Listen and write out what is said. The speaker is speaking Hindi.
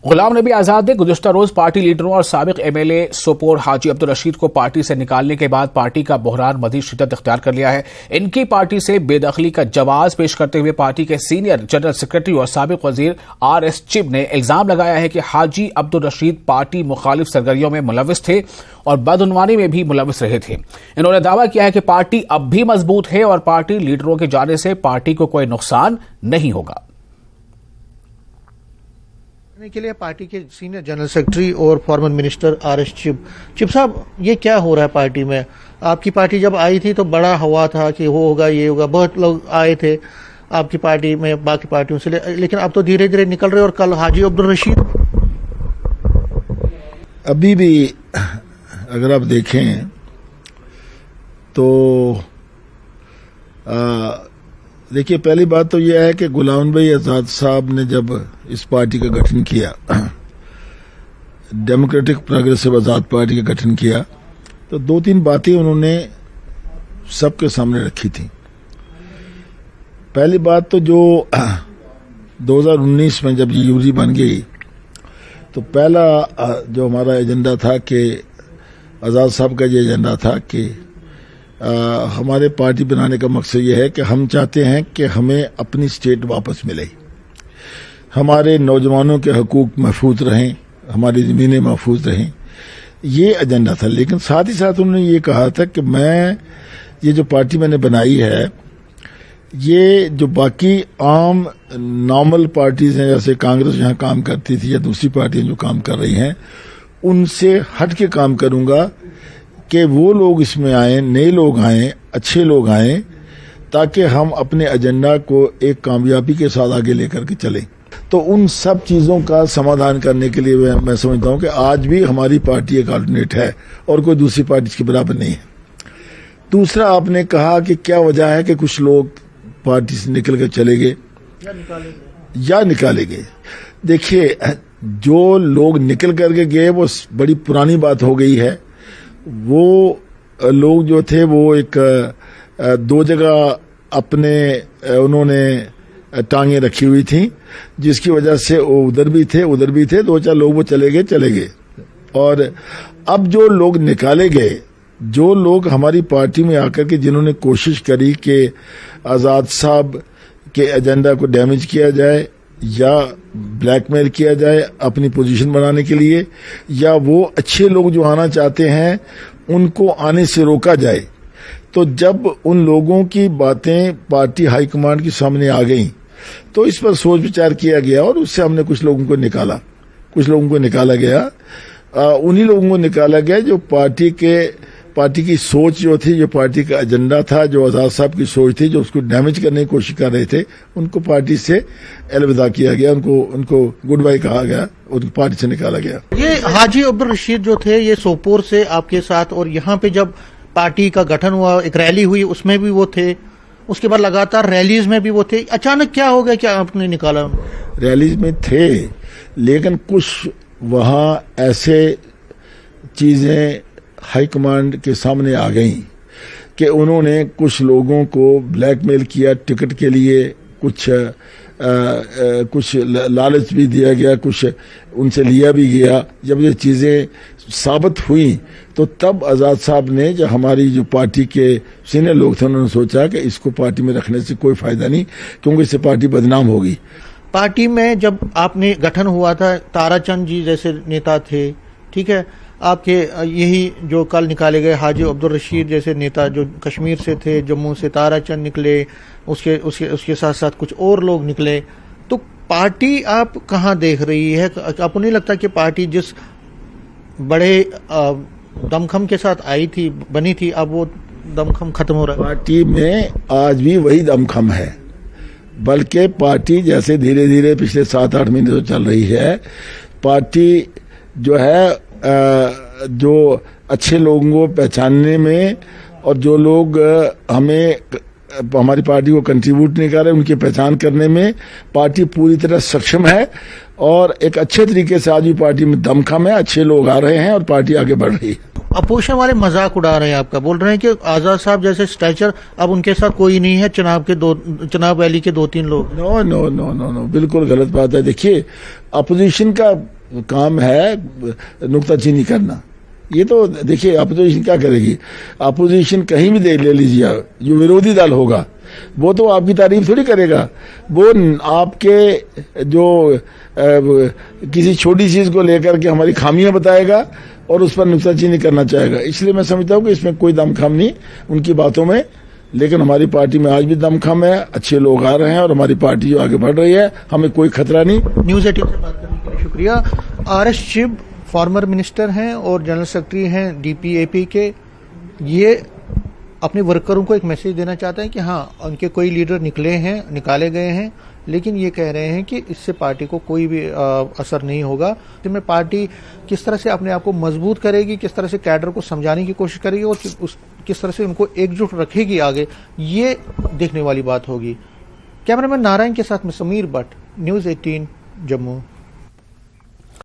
गुलाम नबी आजाद ने गुज़िश्ता रोज पार्टी लीडरों और साबिक एमएलए सोपोर हाजी अब्दुल रशीद को पार्टी से निकालने के बाद पार्टी का बहरान मज़ीद शिद्दत इख्तियार कर लिया है। इनकी पार्टी से बेदखली का जवाब पेश करते हुए पार्टी के सीनियर जनरल सेक्रेटरी और साबिक वजीर RS चिब ने इल्जाम लगाया है कि हाजी अब्दुल रशीद पार्टी मुखालिफ सरगर्मियों में मुलविस थे और बदउनवानी में भी मुलविस रहे थे। इन्होंने दावा किया है कि पार्टी अब भी मजबूत है और पार्टी लीडरों के जाने से पार्टी को कोई नुकसान नहीं होगा। के लिए पार्टी के सीनियर जनरल सेक्रेटरी और फॉर्मर मिनिस्टर RS चिब साहब, ये क्या हो रहा है पार्टी में? आपकी पार्टी जब आई थी तो बड़ा हवा था कि वो होगा ये होगा, बहुत लोग आए थे आपकी पार्टी में बाकी पार्टियों से, लेकिन अब तो धीरे धीरे निकल रहे और कल हाजी अब्दुल रशीद। अभी भी अगर आप देखें तो देखिए, पहली बात तो यह है कि गुलाम नबी आजाद साहब ने जब इस पार्टी का गठन किया, डेमोक्रेटिक प्रोग्रेसिव आजाद पार्टी का गठन किया, तो दो तीन बातें उन्होंने सबके सामने रखी थी। पहली बात तो जो 2019 में जब यूरी बन गई तो पहला जो हमारा एजेंडा था कि आजाद साहब का ये एजेंडा था कि हमारे पार्टी बनाने का मकसद ये है कि हम चाहते हैं कि हमें अपनी स्टेट वापस मिले, हमारे नौजवानों के हकूक महफूज रहें, हमारी ज़मीनें महफूज रहें, ये एजेंडा था। लेकिन साथ ही साथ उन्होंने ये कहा था कि ये जो पार्टी मैंने बनाई है, ये जो बाकी आम नॉर्मल पार्टीज हैं, जैसे कांग्रेस जहाँ काम करती थी या दूसरी पार्टियां जो काम कर रही हैं, उनसे हट के काम करूंगा कि वो लोग इसमें आए, नए लोग आए, अच्छे लोग आए, ताकि हम अपने एजेंडा को एक कामयाबी के साथ आगे लेकर के चलें। तो उन सब चीजों का समाधान करने के लिए मैं समझता हूं कि आज भी हमारी पार्टी एक अल्टरनेट है और कोई दूसरी पार्टी इसके बराबर नहीं है। दूसरा, आपने कहा कि क्या वजह है कि कुछ लोग पार्टी से निकल कर चले गए या निकाले गए। देखिए, जो लोग निकल करके गए वो बड़ी पुरानी बात हो गई है। वो लोग जो थे वो एक दो जगह अपने उन्होंने टांगे रखी हुई थी, जिसकी वजह से वो उधर भी थे, दो चार लोग वो चले गए। और अब जो लोग निकाले गए, जो लोग हमारी पार्टी में आकर के जिन्होंने कोशिश करी कि आजाद साहब के एजेंडा को डैमेज किया जाए या ब्लैकमेल किया जाए अपनी पोजीशन बनाने के लिए, या वो अच्छे लोग जो आना चाहते हैं उनको आने से रोका जाए, तो जब उन लोगों की बातें पार्टी हाईकमांड के सामने आ गई तो इस पर सोच विचार किया गया और उससे हमने कुछ लोगों को निकाला गया। उन्हीं लोगों को निकाला गया जो पार्टी की सोच जो थी, जो पार्टी का एजेंडा था, जो आजाद साहब की सोच थी, जो उसको डैमेज करने की कोशिश कर रहे थे, उनको पार्टी से अलविदा किया गया, उनको गुड बाय कहा गया, उनको पार्टी से निकाला गया। ये हाजी अब्दुल रशीद जो थे, ये सोपोर से आपके साथ, और यहाँ पे जब पार्टी का गठन हुआ, एक रैली हुई, उसमें भी वो थे, उसके बाद लगातार रैलीज में भी वो थे। अचानक क्या हो गया, क्या आपने निकाला? रैलीज में थे, लेकिन कुछ वहां ऐसे चीजें हाईकमांड के सामने आ गई कि उन्होंने कुछ लोगों को ब्लैकमेल किया टिकट के लिए, कुछ लालच भी दिया गया, कुछ उनसे लिया भी गया। जब ये चीजें साबित हुई तो तब आजाद साहब ने, जो हमारी जो पार्टी के सीनियर लोग थे, उन्होंने सोचा कि इसको पार्टी में रखने से कोई फायदा नहीं, क्योंकि इससे पार्टी बदनाम होगी। पार्टी में जब आपने गठन हुआ था, ताराचंद जी जैसे नेता थे, ठीक है, आपके यही जो कल निकाले गए हाजी अब्दुल रशीद जैसे नेता जो कश्मीर से थे, जम्मू से ताराचंद निकले, उसके साथ साथ कुछ और लोग निकले, तो पार्टी आप कहाँ देख रही है? आपको नहीं लगता कि पार्टी जिस बड़े दमखम के साथ आई थी, बनी थी, अब वो दमखम खत्म हो रहा है? पार्टी में आज भी वही दमखम है, बल्कि पार्टी जैसे धीरे धीरे पिछले 7-8 महीने से चल रही है, पार्टी जो है जो अच्छे लोगों को पहचानने में और जो लोग हमारी पार्टी को कंट्रीब्यूट नहीं कर रहे, उनकी पहचान करने में पार्टी पूरी तरह सक्षम है और एक अच्छे तरीके से आज भी पार्टी में दमखम है, अच्छे लोग आ रहे हैं और पार्टी आगे बढ़ रही है। अपोजिशन वाले मजाक उड़ा रहे हैं आपका, बोल रहे हैं कि आजाद साहब जैसे स्टैचर अब उनके साथ कोई नहीं है, चनाब वैली के 2-3 लोग। No no no no no, बिल्कुल गलत बात है। देखिए, अपोजिशन का काम है नुक्ताचीनी करना। ये तो देखिए अपोजिशन क्या करेगी, अपोजिशन कहीं भी ले लीजिए, जो विरोधी दल होगा वो तो आपकी तारीफ थोड़ी करेगा, वो आपके जो किसी छोटी चीज को लेकर के हमारी खामियां बताएगा और उस पर नुक्ताचीनी करना चाहेगा। इसलिए मैं समझता हूं कि इसमें कोई दमखम नहीं उनकी बातों में, लेकिन हमारी पार्टी में आज भी दमखम है, अच्छे लोग आ रहे हैं और हमारी पार्टी जो आगे बढ़ रही है, हमें कोई खतरा नहीं। न्यूज 18 से बात करने के लिए शुक्रिया। RS शिव फॉर्मर मिनिस्टर हैं और जनरल सेक्रेटरी हैं DPAP के। ये अपने वर्करों को एक मैसेज देना चाहते हैं कि हाँ, उनके कोई लीडर निकाले गए हैं, लेकिन ये कह रहे हैं कि इससे पार्टी को कोई भी असर नहीं होगा। इसमें पार्टी किस तरह से अपने आप को मजबूत करेगी, किस तरह से कैडर को समझाने की कोशिश करेगी और किस तरह से उनको एकजुट रखेगी आगे, ये देखने वाली बात होगी। कैमरामैन नारायण के साथ में समीर भट्ट, न्यूज 18 जम्मू।